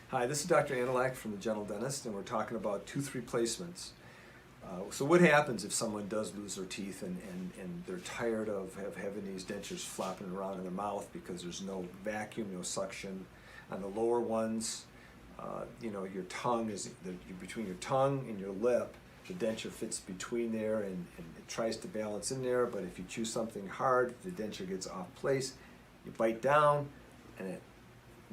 Hi, this is Dr. Antolak from the General Dentist, and we're talking about tooth replacements. So what happens if someone does lose their teeth and they're tired of having these dentures flopping around in their mouth because there's no vacuum, no suction? On the lower ones, your tongue is between your tongue and your lip. The denture fits between there and it tries to balance in there, but if you chew something hard, the denture gets off place. You bite down and it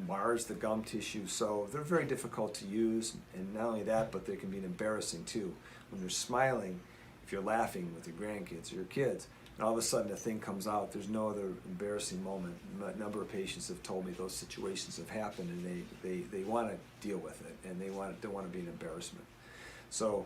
mars the gum tissue, so they're very difficult to use. And not only that, but they can be embarrassing too. When you're smiling, if you're laughing with your grandkids or your kids, and all of a sudden a thing comes out, there's no other embarrassing moment. A number of patients have told me those situations have happened, and they want to deal with it, and they don't want to be an embarrassment. So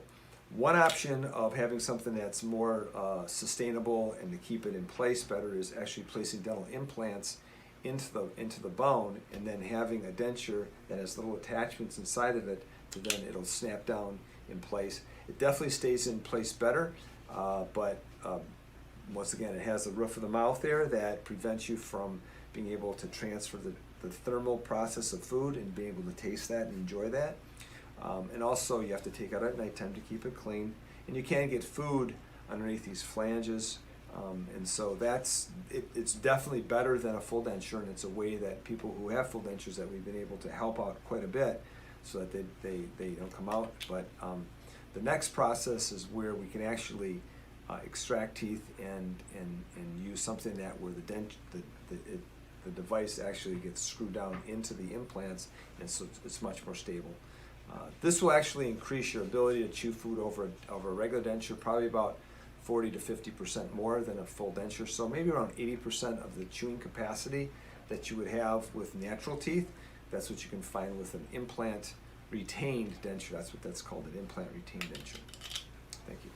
one option of having something that's more sustainable and to keep it in place better is actually placing dental implants into the bone, and then having a denture that has little attachments inside of it, so then it'll snap down in place. It definitely stays in place better, but once again, it has the roof of the mouth there that prevents you from being able to transfer the thermal process of food and being able to taste that and enjoy that. And also you have to take it out at nighttime to keep it clean, and you can't get food underneath these flanges. And so it's definitely better than a full denture, and it's a way that people who have full dentures that we've been able to help out quite a bit so that they don't come out. But the next process is where we can actually extract teeth and use something that where the device actually gets screwed down into the implants, and so it's much more stable. This will actually increase your ability to chew food over a regular denture, probably about 40 to 50% more than a full denture. So maybe around 80% of the chewing capacity that you would have with natural teeth. That's what you can find with an implant retained denture. That's what that's called, an implant retained denture. Thank you.